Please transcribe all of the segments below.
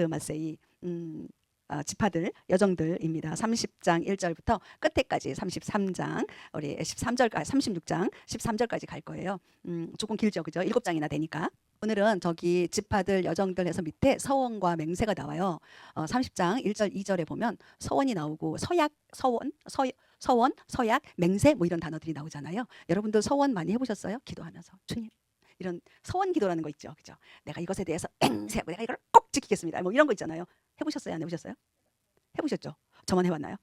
마세이 지파들, 여정들입니다. 30장 1절부터 끝에까지 33장, 우리 13절까지, 36장, 13절까지 갈 거예요. 조금 길죠, 그죠? 7장이나 되니까. 오늘은 저기 지파들, 여정들 해서 밑에 서원과 맹세가 나와요. 30장 1절, 2절에 보면 서원이 나오고 서약, 서원, 서약, 맹세 뭐 이런 단어들이 나오잖아요. 여러분들 서원 많이 해보셨어요? 기도하면서 주님 이런 서원 기도라는 거 있죠, 그죠? 내가 이것에 대해서 맹세하고 내가 이걸 꼭 지키겠습니다. 뭐 이런 거 있잖아요. 해보셨어요? 안 해보셨어요? 해보셨죠? 저만 해봤나요?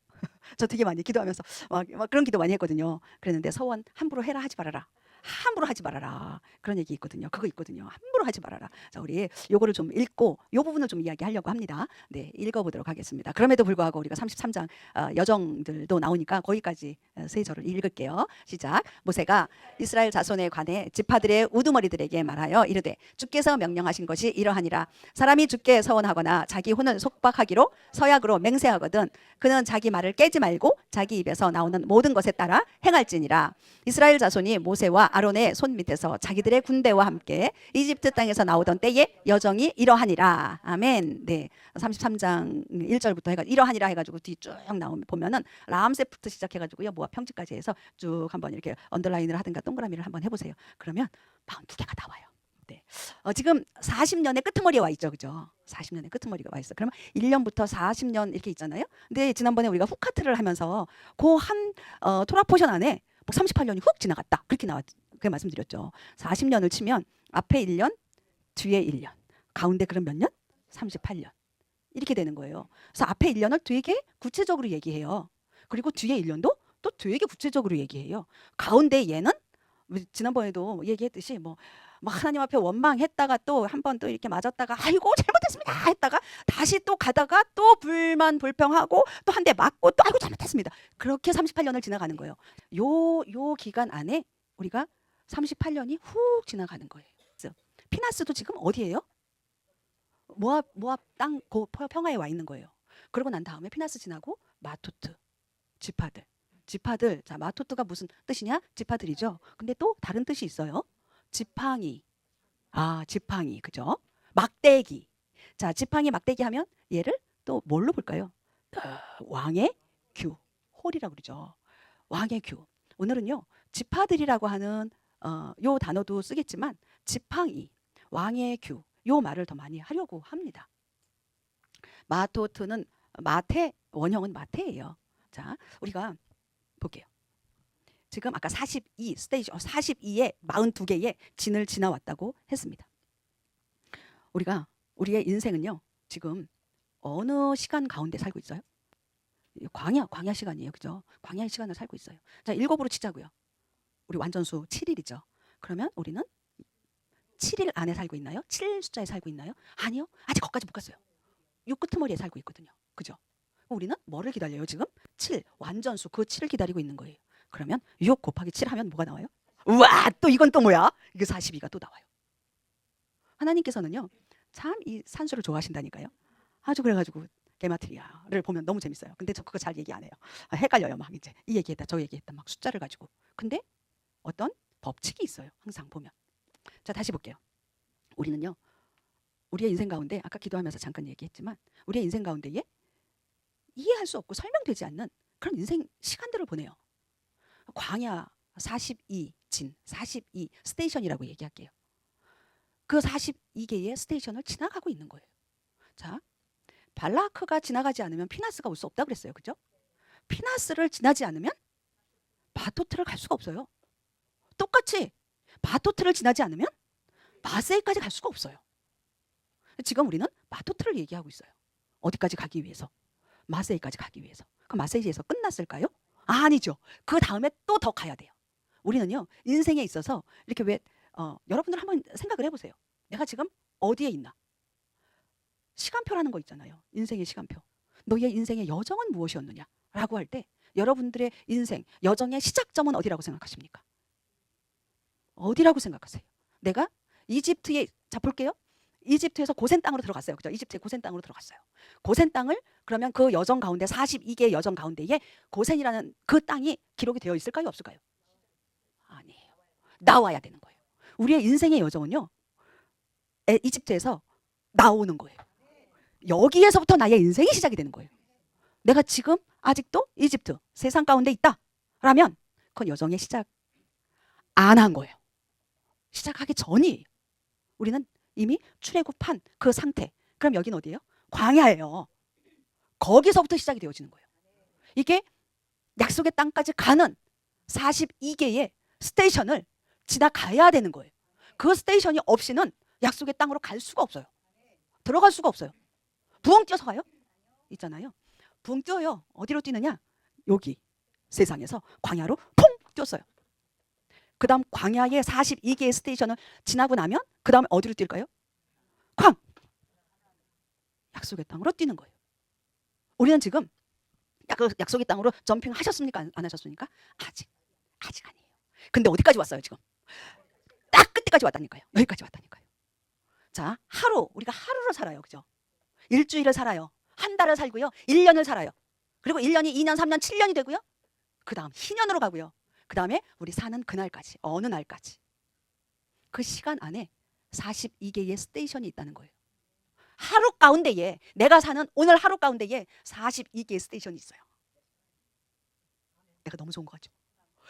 저 되게 많이 기도하면서 막 그런 기도 많이 했거든요. 그랬는데 서원 함부로 해라 하지 말아라. 함부로 하지 말아라. 그런 얘기 있거든요. 그거 있거든요. 함부로 하지 말아라. 자, 우리 요거를 좀 읽고 요 부분을 좀 이야기하려고 합니다. 네, 읽어보도록 하겠습니다. 그럼에도 불구하고 우리가 33장 여정들도 나오니까 거기까지 세 절을 읽을게요. 시작. 모세가 이스라엘 자손에 관해 지파들의 우두머리들에게 말하여 이르되 주께서 명령하신 것이 이러하니라. 사람이 주께 서원하거나 자기 혼을 속박하기로 서약으로 맹세하거든 그는 자기 말을 깨지 말고 자기 입에서 나오는 모든 것에 따라 행할지니라. 이스라엘 자손이 모세와 아론의 손 밑에서 자기들의 군대와 함께 이집트 땅에서 나오던 때에 여정이 이러하니라. 아멘. 네, 33장 1절부터 해가지고 이러하니라 해가지고 뒤 쭉 나오면 보면은 람셋부터 시작해가지고요 모압 평지까지 해서 쭉 한번 이렇게 언더라인을 하든가 동그라미를 한번 해보세요. 그러면 42개가 나와요. 네. 지금 40년의 끄트머리에 와 있죠, 그죠? 40년의 끄트머리가 와 있어. 그러면 1년부터 40년 이렇게 있잖아요. 근데 지난번에 우리가 후카트를 하면서 그 한 토라 포션 안에 38년이 훅 지나갔다. 그렇게 그렇게 말씀드렸죠. 40년을 치면 앞에 1년, 뒤에 1년, 가운데 그럼 몇 년? 38년. 이렇게 되는 거예요. 그래서 앞에 1년을 되게 구체적으로 얘기해요. 그리고 뒤에 1년도 또 되게 구체적으로 얘기해요. 가운데 얘는 지난번에도 얘기했듯이 뭐 하나님 앞에 원망했다가 또 한 번 또 이렇게 맞았다가 아이고 잘못했습니다 했다가 다시 또 가다가 또 불만 불평하고 또 한 대 맞고 또 아이고 잘못했습니다. 그렇게 38년을 지나가는 거예요. 요 기간 안에 우리가 38년이 훅 지나가는 거예요. 피나스도 지금 어디예요? 모압 땅 평화에 와 있는 거예요. 그러고 난 다음에 피나스 지나고 마토트 지파들. 자, 마토트가 무슨 뜻이냐? 지파들이죠. 근데 또 다른 뜻이 있어요. 지팡이. 지팡이. 그죠? 막대기. 자, 지팡이 막대기 하면 얘를 또 뭘로 볼까요? 왕의 규. 홀이라고 그러죠. 왕의 규. 오늘은요. 지파들이라고 하는 요 단어도 쓰겠지만 지팡이, 왕의 규. 요 말을 더 많이 하려고 합니다. 마토트는 마태, 원형은 마태예요. 자, 우리가 볼게요. 지금 아까 42 스테이지 42에 42개의 진을 지나왔다고 했습니다. 우리의 인생은요. 지금 어느 시간 가운데 살고 있어요? 광야 시간이에요. 그죠? 광야의 시간을 살고 있어요. 자, 7으로 치자고요. 우리 완전수 7일이죠. 그러면 우리는 7일 안에 살고 있나요? 7 숫자에 살고 있나요? 아니요. 아직 거기까지 못 갔어요. 6 끄트머리에 살고 있거든요. 그죠? 우리는 뭐를 기다려요? 지금 7 완전수 그 7을 기다리고 있는 거예요. 그러면 6 곱하기 7 하면 뭐가 나와요? 우와, 또 이건 또 뭐야? 이게 42가 또 나와요. 하나님께서는요. 참 이 산수를 좋아하신다니까요. 아주 그래가지고 게마트리아를 보면 너무 재밌어요. 근데 저 그거 잘 얘기 안 해요. 헷갈려요. 막 이제 이 얘기했다 저 얘기했다 막 숫자를 가지고. 근데 어떤 법칙이 있어요. 항상 보면. 자, 다시 볼게요. 우리는요. 우리의 인생 가운데 아까 기도하면서 잠깐 얘기했지만 우리의 인생 가운데에 이해할 수 없고 설명되지 않는 그런 인생 시간들을 보내요. 광야 42 진, 42 스테이션이라고 얘기할게요. 그 42개의 스테이션을 지나가고 있는 거예요. 자, 발라크가 지나가지 않으면 피나스가 올 수 없다 그랬어요. 그죠? 피나스를 지나지 않으면 바토트를 갈 수가 없어요. 똑같이 바토트를 지나지 않으면 마세이까지 갈 수가 없어요. 지금 우리는 마토트를 얘기하고 있어요. 어디까지 가기 위해서? 마세이까지 가기 위해서. 그럼 마세이에서 끝났을까요? 아니죠. 그 다음에 또 더 가야 돼요. 우리는요. 인생에 있어서 이렇게 여러분들 한번 생각을 해보세요. 내가 지금 어디에 있나? 시간표라는 거 있잖아요. 인생의 시간표. 너의 인생의 여정은 무엇이었느냐? 라고 할 때 여러분들의 인생, 여정의 시작점은 어디라고 생각하십니까? 어디라고 생각하세요? 내가 이집트에, 자 볼게요. 이집트에서 고센 땅으로 들어갔어요. 그죠? 이집트의 고센 땅으로 들어갔어요. 고센 땅을 그러면 그 여정 가운데 42개의 여정 가운데에 고센이라는 그 땅이 기록이 되어 있을까요? 없을까요? 아니에요. 나와야 되는 거예요. 우리의 인생의 여정은요. 이집트에서 나오는 거예요. 여기에서부터 나의 인생이 시작이 되는 거예요. 내가 지금 아직도 이집트 세상 가운데 있다 라면 그건 여정의 시작 안 한 거예요. 시작하기 전이에요. 우리는 이미 출애굽한 그 상태. 그럼 여긴 어디예요? 광야예요. 거기서부터 시작이 되어지는 거예요. 이게 약속의 땅까지 가는 42개의 스테이션을 지나가야 되는 거예요. 그 스테이션이 없이는 약속의 땅으로 갈 수가 없어요. 들어갈 수가 없어요. 부엉 뛰어서 가요? 있잖아요. 부엉 뛰어요. 어디로 뛰느냐? 여기 세상에서 광야로 퐁 뛰었어요. 그 다음 광야의 42개의 스테이션을 지나고 나면 그 다음에 어디로 뛸까요? 약속의 땅으로 뛰는 거예요. 우리는 지금 약속의 땅으로 점핑 하셨습니까? 안 하셨습니까? 아직 아니에요. 근데 어디까지 왔어요 지금? 딱 끝에까지 왔다니까요. 여기까지 왔다니까요. 자, 우리가 하루를 살아요. 그죠? 일주일을 살아요. 한 달을 살고요. 1년을 살아요. 그리고 1년이 2년, 3년, 7년이 되고요. 그 다음 희년으로 가고요. 그 다음에 우리 사는 그날까지, 어느 날까지. 그 시간 안에 42개의 스테이션이 있다는 거예요. 하루 가운데에 내가 사는 오늘 하루 가운데에 42개의 스테이션이 있어요. 내가 너무 좋은 거 같죠?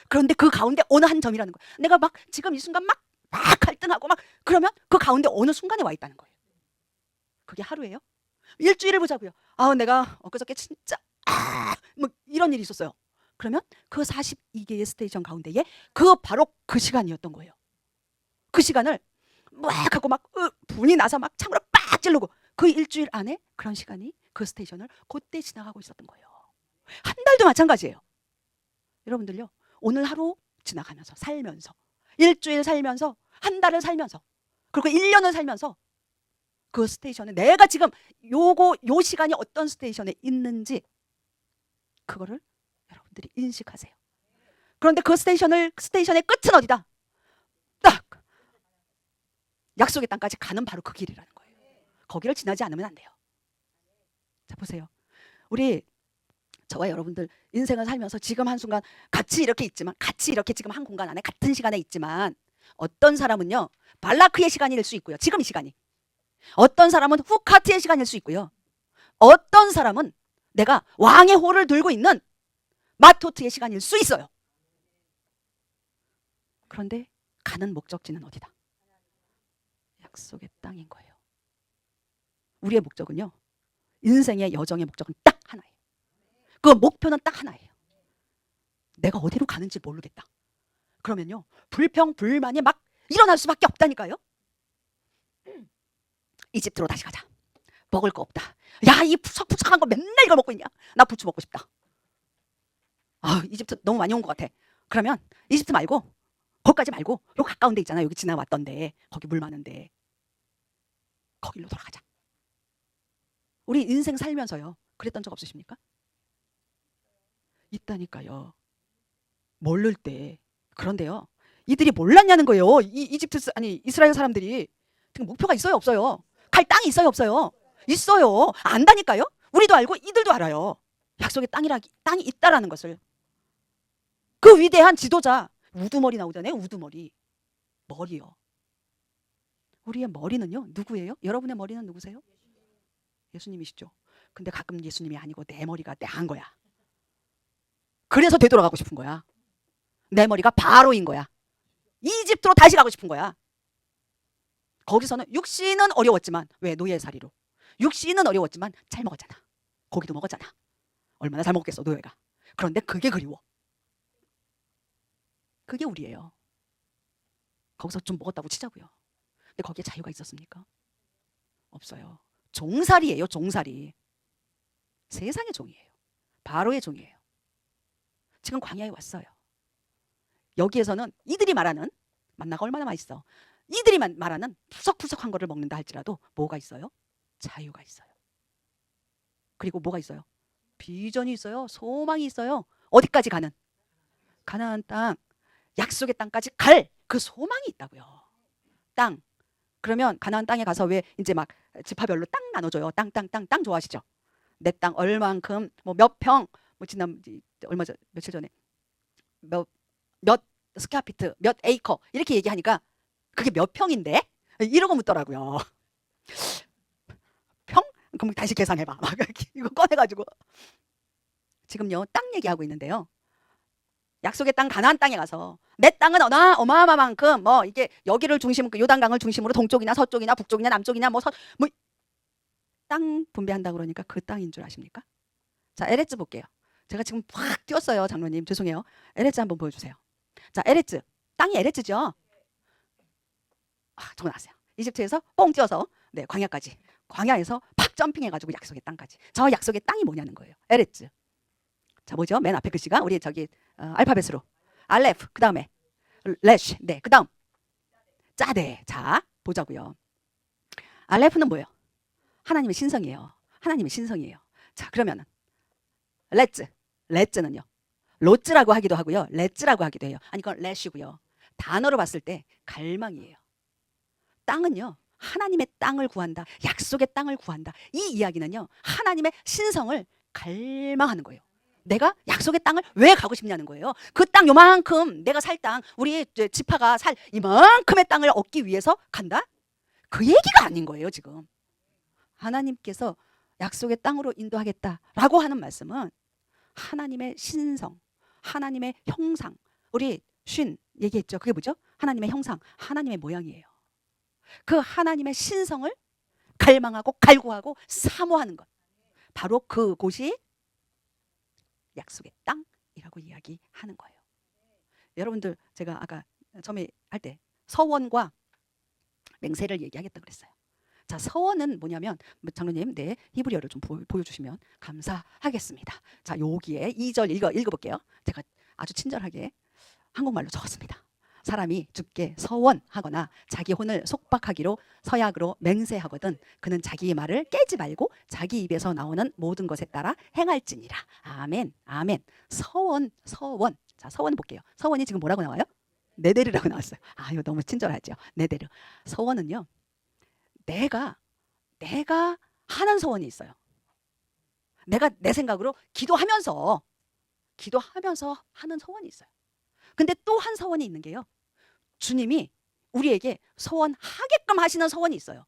그런데 그 가운데 어느 한 점이라는 거예요. 내가 막 지금 이 순간 막 갈등하고 막 그러면 그 가운데 어느 순간에 와 있다는 거예요. 그게 하루예요? 일주일을 보자고요. 내가 엊그저께 진짜 뭐 이런 일이 있었어요. 그러면 그 42개의 스테이션 가운데에 바로 그 시간이었던 거예요. 그 시간을 막 하고 막 분이 나서 막 창으로 빡 찌르고 그 일주일 안에 그런 시간이 그 스테이션을 그때 지나가고 있었던 거예요. 한 달도 마찬가지예요. 여러분들요. 오늘 하루 지나가면서 살면서 일주일 살면서 한 달을 살면서 그리고 1년을 살면서 그 스테이션에 내가 지금 요 시간이 어떤 스테이션에 있는지 그거를 여러분들이 인식하세요. 그런데 그 스테이션의 끝은 어디다? 딱 약속의 땅까지 가는 바로 그 길이라는 거예요. 거기를 지나지 않으면 안 돼요. 자, 보세요. 우리 저와 여러분들 인생을 살면서 지금 한순간 같이 이렇게 있지만 같이 이렇게 지금 한 공간 안에 같은 시간에 있지만 어떤 사람은요 발라크의 시간일 수 있고요. 지금 이 시간이. 어떤 사람은 후카트의 시간일 수 있고요. 어떤 사람은 내가 왕의 호를 들고 있는 마토트의 시간일 수 있어요. 그런데 가는 목적지는 어디다? 약속의 땅인 거예요. 우리의 목적은요. 인생의 여정의 목적은 딱 하나예요. 그 목표는 딱 하나예요. 내가 어디로 가는지 모르겠다. 그러면요. 불평, 불만이 막 일어날 수밖에 없다니까요. 이집트로 다시 가자. 먹을 거 없다. 야, 이 푸석푸석한 거 맨날 이걸 먹고 있냐? 나 부추 먹고 싶다. 이집트 너무 많이 온 것 같아. 그러면 이집트 말고 거기까지 말고 요 가까운 데 있잖아. 여기 지나왔던데 거기 물 많은데 거기로 돌아가자. 우리 인생 살면서요. 그랬던 적 없으십니까? 있다니까요. 모를 때. 그런데요. 이들이 몰랐냐는 거예요. 이스라엘 사람들이 목표가 있어요, 없어요? 갈 땅이 있어요, 없어요? 있어요. 안다니까요. 우리도 알고 이들도 알아요. 약속의 땅이 있다라는 것을. 그 위대한 지도자 우두머리 나오잖아요. 우두머리. 머리요. 우리의 머리는요. 누구예요? 여러분의 머리는 누구세요? 예수님이시죠. 근데 가끔 예수님이 아니고 내 머리가 한 거야. 그래서 되돌아가고 싶은 거야. 내 머리가 바로인 거야. 이집트로 다시 가고 싶은 거야. 거기서는 육신은 어려웠지만 왜 노예살이로. 육신은 어려웠지만 잘 먹었잖아. 고기도 먹었잖아. 얼마나 잘 먹겠어 노예가. 그런데 그게 그리워. 그게 우리예요. 거기서 좀 먹었다고 치자고요. 근데 거기에 자유가 있었습니까? 없어요. 종살이에요. 종살이. 세상의 종이에요. 바로의 종이에요. 지금 광야에 왔어요. 여기에서는 이들이 말하는 만나가 얼마나 맛있어. 이들이 말하는 푸석푸석한 거를 먹는다 할지라도 뭐가 있어요? 자유가 있어요. 그리고 뭐가 있어요? 비전이 있어요. 소망이 있어요. 어디까지 가는? 가나안 땅, 약속의 땅까지 갈 그 소망이 있다고요. 땅. 그러면 가나안 땅에 가서 왜 이제 막 지파별로 땅 나눠줘요. 땅 좋아하시죠? 내 땅 얼만큼 뭐 몇 평, 뭐 지난 며칠 전에 몇 스퀘어피트, 몇 에이커 이렇게 얘기하니까 그게 몇 평인데? 이러고 묻더라고요. 평? 그럼 다시 계산해봐. 막 이거 꺼내가지고 지금요 땅 얘기하고 있는데요. 약속의 땅 가나안 땅에 가서 내 땅은 어마어마만큼 뭐 이게 여기를 중심으로 요단강을 중심으로 동쪽이나 서쪽이나 북쪽이나 남쪽이나 뭐 땅 분배한다 그러니까 그 땅인 줄 아십니까? 자, 에레츠 볼게요. 제가 지금 확 띄웠어요, 장로님. 죄송해요. 에레츠 한번 보여주세요. 자, 에레츠. 땅이 에레츠죠? 적어놨어요. 이집트에서 뽕 띄어서 네, 광야까지. 광야에서 팍 점핑해가지고 약속의 땅까지. 저 약속의 땅이 뭐냐는 거예요. 에레츠. 자, 뭐죠? 맨 앞에 글씨가 우리 저기 알파벳으로 알레프, 그 다음에 레쉬, 네, 그 다음 짜데. 자, 보자고요. 알레프는 뭐예요? 하나님의 신성이에요. 하나님의 신성이에요. 자, 그러면은 레츠는요. 로츠라고 하기도 하고요. 레츠라고 하기도 해요. 아니, 그건 레쉬고요. 단어로 봤을 때 갈망이에요. 땅은요. 하나님의 땅을 구한다. 약속의 땅을 구한다. 이 이야기는요. 하나님의 신성을 갈망하는 거예요. 내가 약속의 땅을 왜 가고 싶냐는 거예요. 그 땅 요만큼 내가 살 땅, 우리 지파가 살 이만큼의 땅을 얻기 위해서 간다? 그 얘기가 아닌 거예요, 지금. 하나님께서 약속의 땅으로 인도하겠다라고 하는 말씀은 하나님의 신성, 하나님의 형상. 우리 쉰 얘기했죠. 그게 뭐죠? 하나님의 형상, 하나님의 모양이에요. 그 하나님의 신성을 갈망하고 갈구하고 사모하는 것. 바로 그곳이 약속의 땅이라고 이야기하는 거예요. 여러분들 제가 아까 처음에 할 때 서원과 맹세를 얘기하겠다 그랬어요. 자, 서원은 뭐냐면 장로님 네 히브리어를 좀 보여주시면 감사하겠습니다. 자, 여기에 2절 읽어볼게요. 제가 아주 친절하게 한국말로 적었습니다. 사람이 주께 서원하거나 자기 혼을 속박하기로 서약으로 맹세하거든 그는 자기의 말을 깨지 말고 자기 입에서 나오는 모든 것에 따라 행할지니라. 아멘, 아멘. 서원. 자, 서원 볼게요. 서원이 지금 뭐라고 나와요? 네데르라고 나왔어요. 이거 너무 친절하죠. 네데르. 서원은요. 내가 하는 서원이 있어요. 내가 내 생각으로 기도하면서 하는 서원이 있어요. 근데 또 한 서원이 있는 게요. 주님이 우리에게 서원하게끔 하시는 서원이 있어요.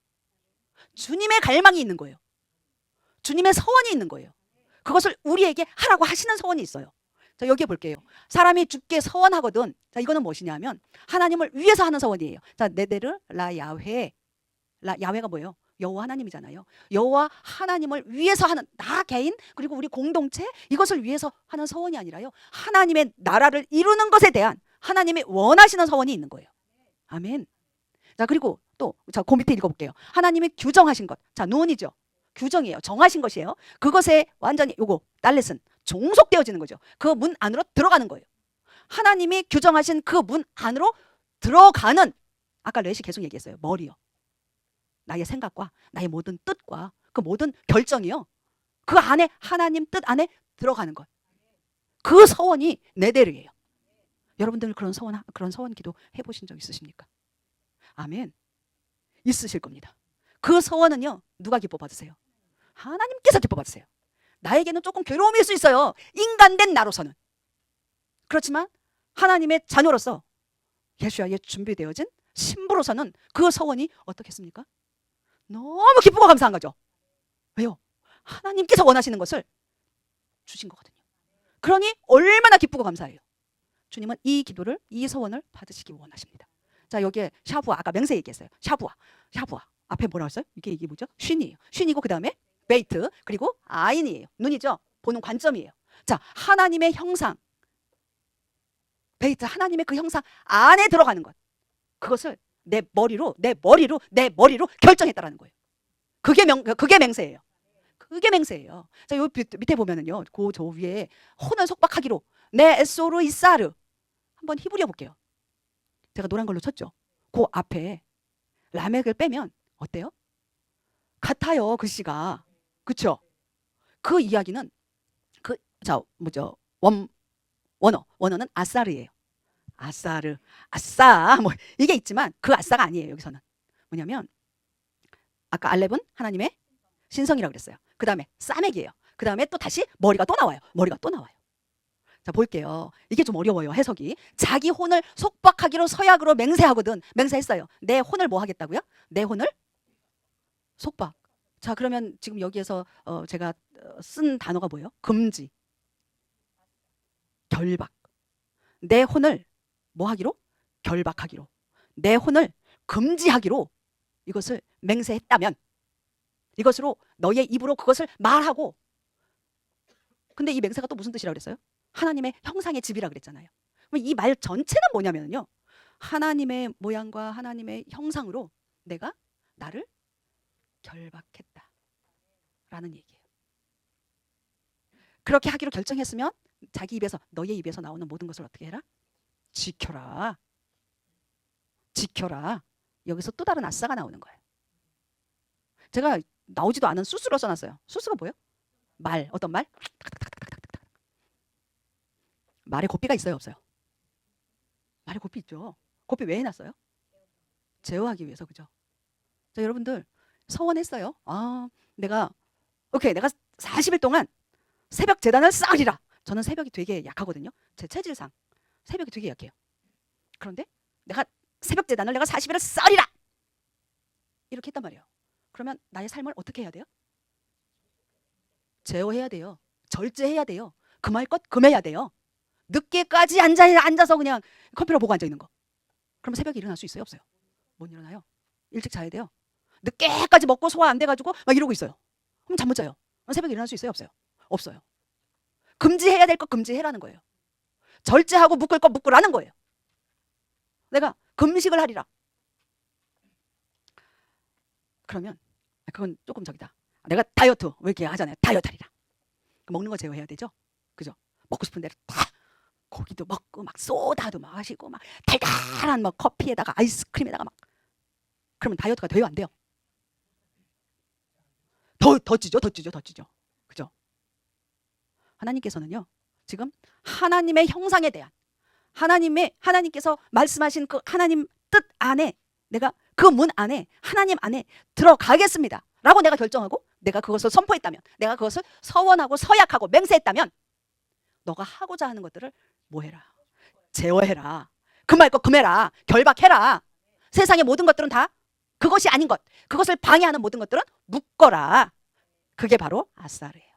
주님의 갈망이 있는 거예요. 주님의 서원이 있는 거예요. 그것을 우리에게 하라고 하시는 서원이 있어요. 자, 여기 볼게요. 사람이 주께 서원하거든. 자, 이거는 무엇이냐면 하나님을 위해서 하는 서원이에요. 자, 네데르 라 야훼. 야훼가 뭐예요? 여호와 하나님이잖아요. 여호와 하나님을 위해서 하는 나 개인 그리고 우리 공동체 이것을 위해서 하는 서원이 아니라요. 하나님의 나라를 이루는 것에 대한 하나님이 원하시는 서원이 있는 거예요. 아멘. 자, 그리고 또 자, 그 밑에 읽어볼게요. 하나님이 규정하신 것. 자, 누언이죠. 규정이에요. 정하신 것이에요. 그것에 완전히 요거 달렛은 종속되어지는 거죠. 그 문 안으로 들어가는 거예요. 하나님이 규정하신 그 문 안으로 들어가는 아까 레시 계속 얘기했어요. 머리요. 나의 생각과 나의 모든 뜻과 그 모든 결정이요. 그 안에 하나님 뜻 안에 들어가는 것. 그 서원이 네데르예요. 여러분들 그런 서원 기도 해보신 적 있으십니까? 아멘. 있으실 겁니다. 그 서원은요. 누가 기뻐 받으세요? 하나님께서 기뻐 받으세요. 나에게는 조금 괴로움일 수 있어요. 인간된 나로서는. 그렇지만 하나님의 자녀로서 예수야에 준비되어진 신부로서는 그 서원이 어떻겠습니까? 너무 기쁘고 감사한 거죠. 왜요? 하나님께서 원하시는 것을 주신 거거든요. 그러니 얼마나 기쁘고 감사해요. 주님은 이 기도를, 이 서원을 받으시기 원하십니다. 자, 여기에 샤부아, 아까 맹세 얘기했어요. 샤부아. 앞에 뭐라고 했어요? 이게 뭐죠? 쉰이에요. 쉰이고 그 다음에 베이트, 그리고 아인이에요. 눈이죠. 보는 관점이에요. 자, 하나님의 형상, 베이트, 하나님의 그 형상 안에 들어가는 것. 그것을 내 머리로 결정했다라는 거예요. 그게 맹세예요. 그게 맹세예요. 자, 요 밑에 보면은요, 저 위에 혼을 속박하기로 내 에소르 이사르 한번 히브리어 볼게요. 제가 노란 걸로 쳤죠. 그 앞에 라멕을 빼면 어때요? 같아요, 글씨가. 그렇죠? 그 이야기는 원어는 아사르예요. 아싸르, 아싸, 뭐 이게 있지만 그 아싸가 아니에요. 여기서는 뭐냐면 아까 알렙은 하나님의 신성이라고 그랬어요. 그 다음에 싸맥이에요. 그 다음에 또 다시 머리가 또 나와요. 자, 볼게요. 이게 좀 어려워요, 해석이. 자기 혼을 속박하기로 서약으로 맹세하거든. 맹세했어요. 내 혼을 뭐 하겠다고요? 내 혼을 속박. 자, 그러면 지금 여기에서 제가 쓴 단어가 뭐예요? 금지, 결박. 내 혼을 뭐 하기로? 결박하기로. 내 혼을 금지하기로 이것을 맹세했다면 이것으로 너의 입으로 그것을 말하고. 근데 이 맹세가 또 무슨 뜻이라고 그랬어요? 하나님의 형상의 집이라 그랬잖아요. 그럼 이 말 전체는 뭐냐면요, 하나님의 모양과 하나님의 형상으로 내가 나를 결박했다 라는 얘기예요. 그렇게 하기로 결정했으면 자기 입에서, 너의 입에서 나오는 모든 것을 어떻게 해라? 지켜라. 지켜라. 여기서 또 다른 아싸가 나오는 거예요. 제가 나오지도 않은 수수로 써놨어요. 수수가 뭐예요? 말. 어떤 말? 말에 고삐가 있어요, 없어요? 말에 고삐 있죠. 고삐 왜 해놨어요? 제어하기 위해서. 그죠? 자, 여러분들 서원했어요. 내가 40일 동안 새벽 제단을 쌓으리라. 저는 새벽이 되게 약하거든요. 제 체질상 새벽이 되게 약해요. 그런데 내가 새벽 제단을 내가 40일을 쌓으리라 이렇게 했단 말이에요. 그러면 나의 삶을 어떻게 해야 돼요? 제어해야 돼요. 절제해야 돼요. 금할 것 금해야 돼요. 늦게까지 앉아서 그냥 컴퓨터 보고 앉아 있는 거. 그럼 새벽에 일어날 수 있어요, 없어요? 못 일어나요. 일찍 자야 돼요. 늦게까지 먹고 소화 안 돼가지고 막 이러고 있어요. 그럼 잠 못 자요. 새벽에 일어날 수 있어요, 없어요? 없어요. 금지해야 될 거 금지해라는 거예요. 절제하고 묶을 거 묶으라는 거예요. 내가 금식을 하리라. 그러면 그건 조금 저기다. 내가 다이어트 왜 이렇게 하잖아요. 다이어트 하리라. 먹는 거 제어해야 되죠. 그죠? 먹고 싶은 대로 다 고기도 먹고 막 소다도 마시고 막 달달한 막 커피에다가 아이스크림에다가 막. 그러면 다이어트가 돼요, 안 돼요? 더 찌죠. 그죠? 하나님께서는요, 지금 하나님의 형상에 대한 하나님께서 말씀하신 그 하나님 뜻 안에 내가 그 문 안에 하나님 안에 들어가겠습니다 라고 내가 결정하고 내가 그것을 선포했다면, 내가 그것을 서원하고 서약하고 맹세했다면 너가 하고자 하는 것들을 뭐 해라? 제어해라. 금할 거 금해라. 결박해라. 세상의 모든 것들은 다 그것이 아닌 것, 그것을 방해하는 모든 것들은 묶어라. 그게 바로 아사르예요.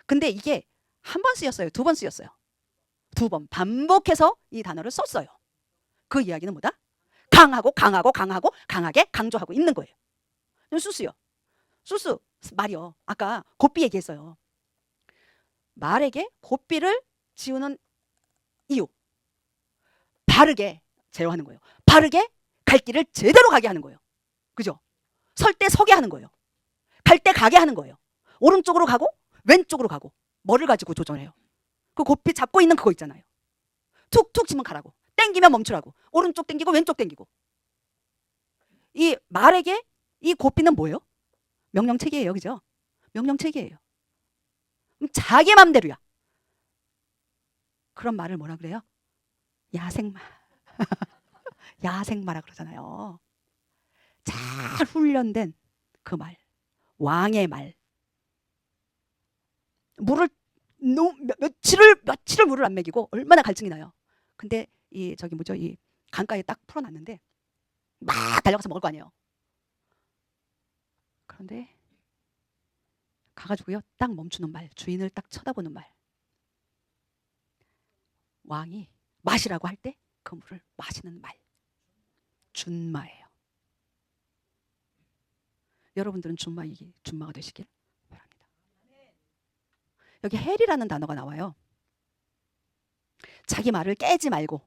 근데 이게 한 번 쓰였어요? 두 번 쓰였어요? 두 번 반복해서 이 단어를 썼어요. 그 이야기는 뭐다? 강하게 강조하고 있는 거예요. 수수요. 수수 말이요. 아까 고삐 얘기했어요. 말에게 고삐를 지우는 이유. 바르게 제어하는 거예요. 바르게 갈 길을 제대로 가게 하는 거예요. 그죠? 설 때 서게 하는 거예요. 갈 때 가게 하는 거예요. 오른쪽으로 가고 왼쪽으로 가고. 뭐를 가지고 조절해요? 그 고삐 잡고 있는 그거 있잖아요. 툭툭 치면 가라고. 땡기면 멈추라고. 오른쪽 땡기고 왼쪽 땡기고. 이 말에게 이 고삐는 뭐예요? 명령체계예요. 그죠? 명령체계예요. 자기 맘대로야. 그런 말을 뭐라 그래요? 야생마. 야생마라 그러잖아요. 잘 훈련된 그 말. 왕의 말. 물을 며칠을 물을 안 먹이고 얼마나 갈증이 나요. 근데 이 강가에 딱 풀어놨는데 막 달려가서 먹을 거 아니에요. 그런데 가가지고요, 딱 멈추는 말, 주인을 딱 쳐다보는 말. 왕이 마시라고 할 때 그 물을 마시는 말. 준마예요. 여러분들은 준마가 되시길 바랍니다. 여기 헬이라는 단어가 나와요. 자기 말을 깨지 말고.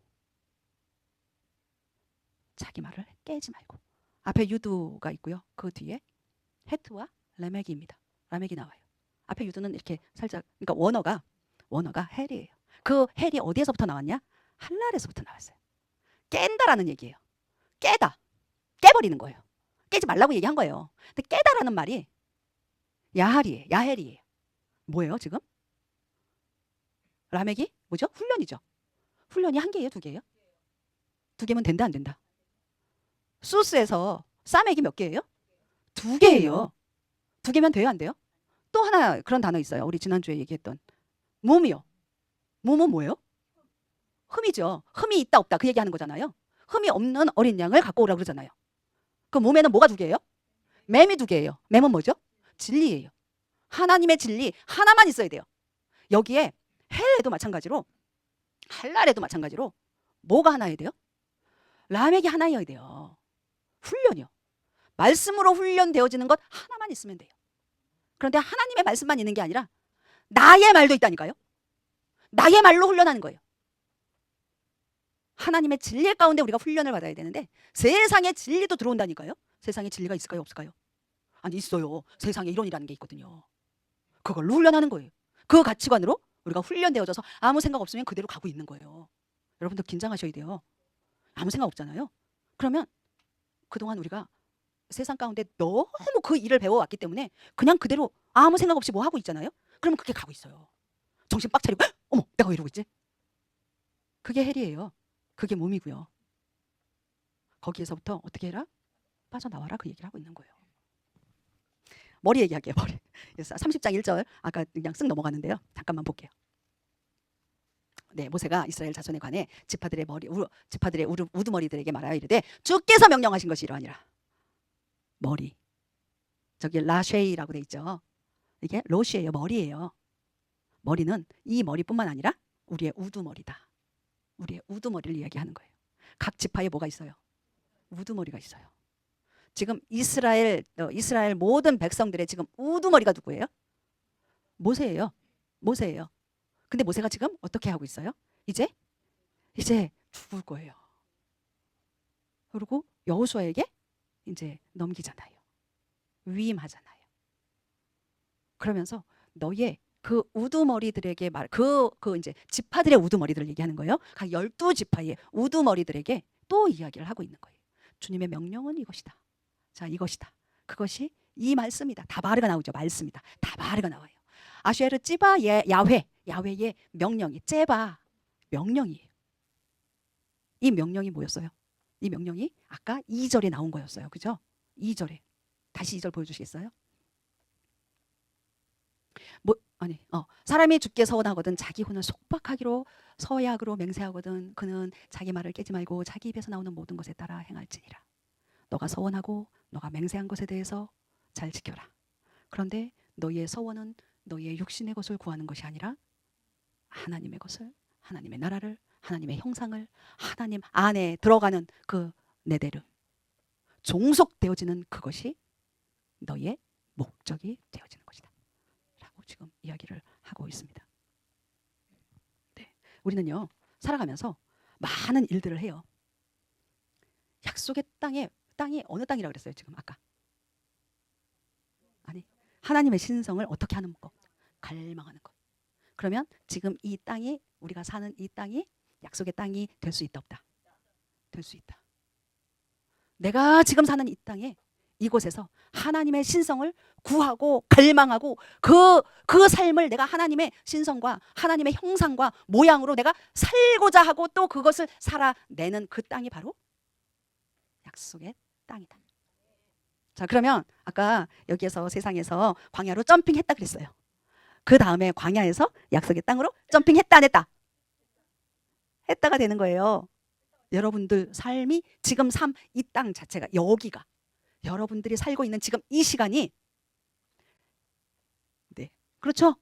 자기 말을 깨지 말고. 앞에 유두가 있고요. 그 뒤에 헤트와 라멕입니다. 라멕이 나와요. 앞에 유두는 이렇게 살짝, 그러니까 원어가 헬이에요. 그 헬이 어디에서부터 나왔냐? 할랄에서부터 나왔어요. 깬다라는 얘기예요. 깨버리는 거예요. 깨지 말라고 얘기한 거예요. 근데 깨다라는 말이 야헬이에요. 뭐예요 지금? 라멕이 뭐죠? 훈련이죠. 훈련이 한 개예요, 두 개예요? 두 개면 된다, 안 된다? 수스에서 싸맥이 몇 개예요? 두 개예요. 두 개면 돼요, 안 돼요? 또 하나 그런 단어 있어요. 우리 지난주에 얘기했던 뭄이요. 뭄은 뭐예요? 흠이죠. 흠이 있다 없다 그 얘기하는 거잖아요. 흠이 없는 어린 양을 갖고 오라고 그러잖아요. 그 뭄에는 뭐가 두 개예요? 맴이 두 개예요. 맴은 뭐죠? 진리예요. 하나님의 진리 하나만 있어야 돼요. 여기에 헬에도 마찬가지로 할랄에도 마찬가지로 뭐가 하나여야 돼요? 라멕이 하나여야 돼요. 훈련이요. 말씀으로 훈련되어지는 것 하나만 있으면 돼요. 그런데 하나님의 말씀만 있는 게 아니라 나의 말도 있다니까요. 나의 말로 훈련하는 거예요. 하나님의 진리 가운데 우리가 훈련을 받아야 되는데 세상의 진리도 들어온다니까요. 세상에 진리가 있을까요? 없을까요? 아니 있어요. 세상에 이론이라는 게 있거든요. 그걸로 훈련하는 거예요. 그 가치관으로 우리가 훈련되어져서 아무 생각 없으면 그대로 가고 있는 거예요. 여러분들 긴장하셔야 돼요. 아무 생각 없잖아요. 그러면 그동안 우리가 세상 가운데 너무 그 일을 배워왔기 때문에 그냥 그대로 아무 생각 없이 뭐 하고 있잖아요. 그러면 그게 가고 있어요. 정신 빡 차리고 어머 내가 왜 이러고 있지? 그게 헬이에요. 그게 몸이고요. 거기에서부터 어떻게 해라? 빠져나와라 그 얘기를 하고 있는 거예요. 머리 얘기할게요. 머리. 30장 1절 아까 그냥 쓱 넘어갔는데요. 잠깐만 볼게요. 네, 모세가 이스라엘 자손에 관해 지파들의 우두머리들에게 말하여 이르되 주께서 명령하신 것이 이러하니라. 머리. 저기 라쉐이라고 돼 있죠. 이게 로시예요. 머리예요. 머리는 이 머리뿐만 아니라 우리의 우두머리다. 우리의 우두머리를 이야기하는 거예요. 각 지파에 뭐가 있어요? 우두머리가 있어요. 지금 이스라엘 모든 백성들의 지금 우두머리가 누구예요? 모세예요. 모세예요. 근데 모세가 지금 어떻게 하고 있어요? 이제 죽을 거예요. 그리고 여호수아에게 이제 넘기잖아요. 위임하잖아요. 그러면서 너의 그 우두머리들에게 이제 지파들의 우두머리들을 얘기하는 거예요. 각 12지파의 우두머리들에게 또 이야기를 하고 있는 거예요. 주님의 명령은 이것이다. 자, 이것이다. 그것이 이 말씀이다. 다바르가 나오죠. 말씀이다. 다바르가 나와요. 아쉐르 찌바 야훼의 명령이 째바 명령이에요. 이 명령이 뭐였어요? 이 명령이 아까 2절에 나온 거였어요. 그죠? 2절에. 다시 2절 보여주시겠어요? 사람이 죽게 서원하거든 자기 혼을 속박하기로 서약으로 맹세하거든 그는 자기 말을 깨지 말고 자기 입에서 나오는 모든 것에 따라 행할지니라. 너가 서원하고 너가 맹세한 것에 대해서 잘 지켜라. 그런데 너의 서원은 너의 육신의 것을 구하는 것이 아니라 하나님의 것을, 하나님의 나라를, 하나님의 형상을, 하나님 안에 들어가는 그 네데르 종속되어지는 그것이 너의 목적이 되어지는 것이다 라고 지금 이야기를 하고 있습니다. 네, 우리는요 살아가면서 많은 일들을 해요. 약속의 땅이 어느 땅이라고 그랬어요 지금 아까? 아니 하나님의 신성을 어떻게 하는 것? 갈망하는 것. 그러면 지금 이 땅이 우리가 사는 이 땅이 약속의 땅이 될 수 있다 없다? 될 수 있다. 내가 지금 사는 이 땅에 이곳에서 하나님의 신성을 구하고 갈망하고 그 삶을 내가 하나님의 신성과 하나님의 형상과 모양으로 내가 살고자 하고 또 그것을 살아내는 그 땅이 바로 약속의 땅이다. 자, 그러면 아까 여기에서 세상에서 광야로 점핑했다 그랬어요. 그 다음에 광야에서 약속의 땅으로 점핑했다 안 했다? 했다가 되는 거예요. 여러분들 삶이 지금 이 땅 자체가 여기가 여러분들이 살고 있는 지금 이 시간이 네 그렇죠?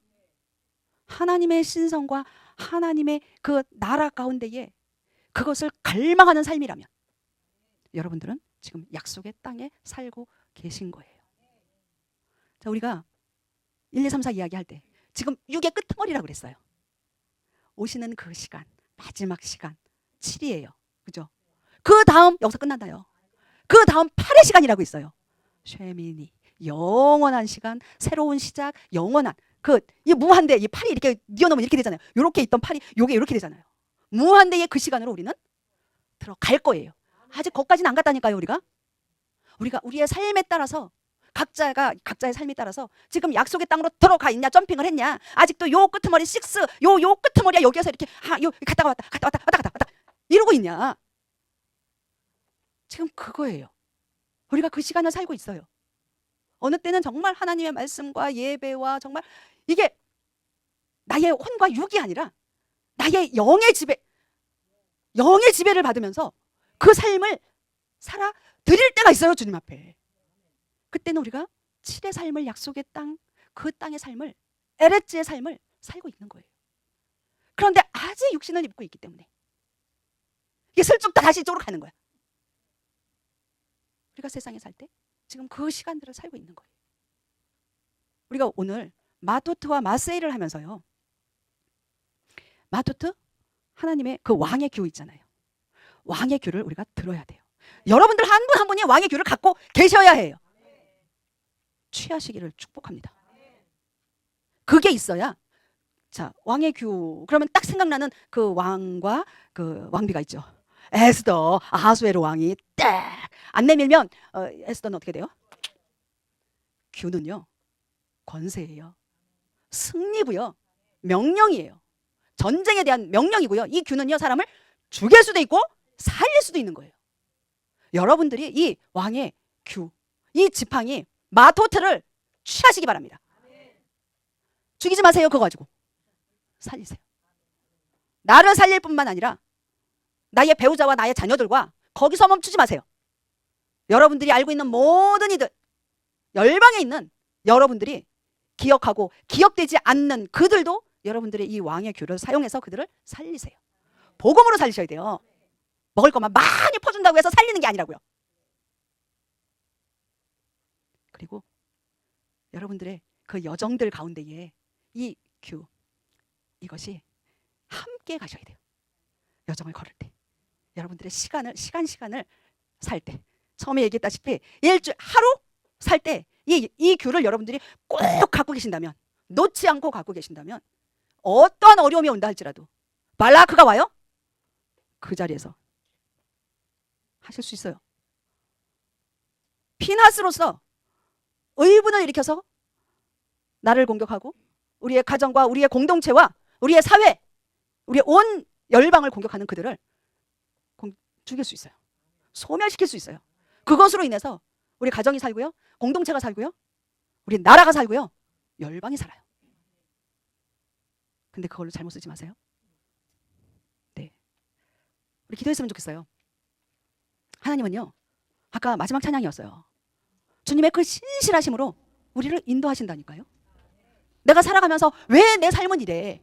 하나님의 신성과 하나님의 그 나라 가운데에 그것을 갈망하는 삶이라면 여러분들은 지금 약속의 땅에 살고 계신 거예요. 자, 우리가 1, 2, 3, 4 이야기할 때 지금 6의 끄트머리라고 그랬어요. 오시는 그 시간 마지막 시간 7이에요. 그죠? 그 다음 여기서 끝난다요. 그 다음 8의 시간이라고 있어요. 쉐미니 영원한 시간, 새로운 시작, 영원한 이 무한대 이 8이 이렇게 뛰어넘으면 이렇게 되잖아요. 이렇게 있던 8이 요게 이렇게 되잖아요. 무한대의 그 시간으로 우리는 들어갈 거예요. 아직 거기까지는 안 갔다니까요. 우리가 우리의 삶에 따라서 각자의 삶에 따라서 지금 약속의 땅으로 들어가 있냐, 점핑을 했냐, 아직도 요 끄트머리 6, 요 끄트머리야 여기에서 이렇게 요 갔다 왔다 이러고 있냐. 지금 그거예요. 우리가 그 시간을 살고 있어요. 어느 때는 정말 하나님의 말씀과 예배와 정말 이게 나의 혼과 육이 아니라 나의 영의 지배를 받으면서 그 삶을 살아 드릴 때가 있어요. 주님 앞에. 그때는 우리가 7의 삶을, 약속의 땅, 그 땅의 삶을, 에레츠의 삶을 살고 있는 거예요. 그런데 아직 육신을 입고 있기 때문에 이게 슬쩍 다시 이쪽으로 가는 거야. 우리가 세상에 살 때 지금 그 시간들을 살고 있는 거예요. 우리가 오늘 마토트와 마세일을 하면서요, 마토트, 하나님의 그 왕의 규 있잖아요. 왕의 규를 우리가 들어야 돼요. 여러분들 한 분 한 분이 왕의 규를 갖고 계셔야 해요. 취하시기를 축복합니다. 그게 있어야, 자, 왕의 규 그러면 딱 생각나는 그 왕과 그 왕비가 있죠. 에스더, 아하수에로 왕이 딱 안 내밀면 에스더는 어떻게 돼요? 규는요, 권세예요. 승리고요, 명령이에요. 전쟁에 대한 명령이고요. 이 규는요, 사람을 죽일 수도 있고 살릴 수도 있는 거예요. 여러분들이 이 왕의 규, 이 지팡이 마토트를 취하시기 바랍니다. 죽이지 마세요. 그거 가지고 살리세요. 나를 살릴 뿐만 아니라 나의 배우자와 나의 자녀들과 거기서 멈추지 마세요. 여러분들이 알고 있는 모든 이들, 열방에 있는 여러분들이 기억하고 기억되지 않는 그들도 여러분들의 이 왕의 규를 사용해서 그들을 살리세요. 복음으로 살리셔야 돼요. 먹을 것만 많이 퍼준다고 해서 살리는 게 아니라고요. 그리고 여러분들의 그 여정들 가운데에 이 규, 이것이 함께 가셔야 돼요. 여정을 걸을 때, 여러분들의 시간을 살 때, 처음에 얘기했다시피 일주일 하루 살 때 이 규를 여러분들이 꼭 갖고 계신다면, 놓지 않고 갖고 계신다면, 어떠한 어려움이 온다 할지라도 발라크가 와요? 그 자리에서 하실 수 있어요. 피나스로서 의분을 일으켜서 나를 공격하고 우리의 가정과 우리의 공동체와 우리의 사회, 우리의 온 열방을 공격하는 그들을 죽일 수 있어요. 소멸시킬 수 있어요. 그것으로 인해서 우리 가정이 살고요, 공동체가 살고요, 우리 나라가 살고요, 열방이 살아요. 근데 그걸로 잘못 쓰지 마세요. 네, 우리 기도했으면 좋겠어요. 하나님은요, 아까 마지막 찬양이었어요. 주님의 그 신실하심으로 우리를 인도하신다니까요. 내가 살아가면서 왜 내 삶은 이래?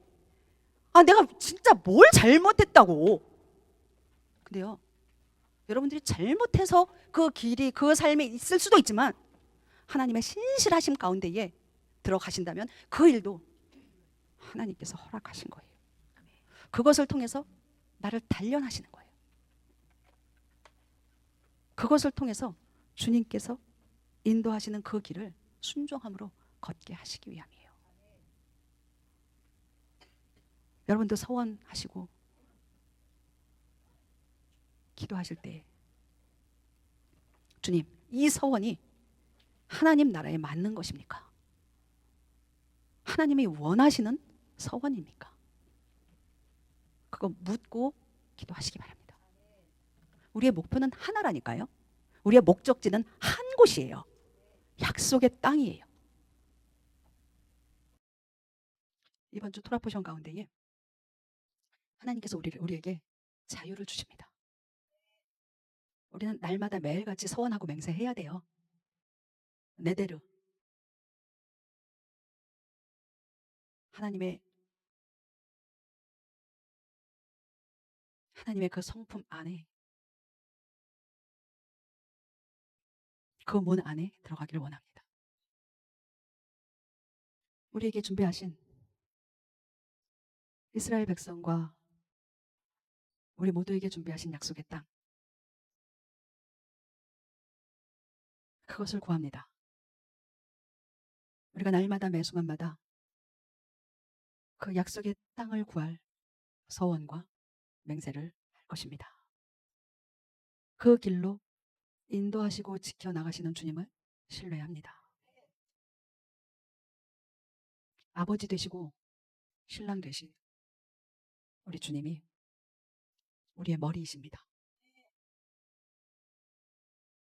내가 진짜 뭘 잘못했다고. 근데요, 여러분들이 잘못해서 그 길이, 그 삶에 있을 수도 있지만 하나님의 신실하심 가운데에 들어가신다면 그 일도 하나님께서 허락하신 거예요. 그것을 통해서 나를 단련하시는 거예요. 그것을 통해서 주님께서 인도하시는 그 길을 순종함으로 걷게 하시기 위함이에요. 여러분도 서원하시고 기도하실 때, 주님, 이 서원이 하나님 나라에 맞는 것입니까? 하나님이 원하시는 서원입니까? 그거 묻고 기도하시기 바랍니다. 우리의 목표는 하나라니까요. 우리의 목적지는 한 곳이에요. 약속의 땅이에요. 이번 주 토라포션 가운데에 하나님께서 우리에게 자유를 주십니다. 우리는 날마다 매일같이 서원하고 맹세해야 돼요. 내대로 하나님의 그 성품 안에, 그 문 안에 들어가기를 원합니다. 우리에게 준비하신 이스라엘 백성과 우리 모두에게 준비하신 약속의 땅, 그것을 구합니다. 우리가 날마다 매 순간마다 그 약속의 땅을 구할 서원과 맹세를 할 것입니다. 그 길로 인도하시고 지켜나가시는 주님을 신뢰합니다. 아버지 되시고 신랑 되신 우리 주님이 우리의 머리이십니다.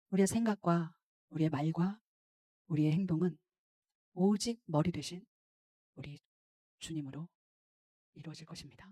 우리의 생각과 우리의 말과 우리의 행동은 오직 머리 되신 우리 주님으로 이루어질 것입니다.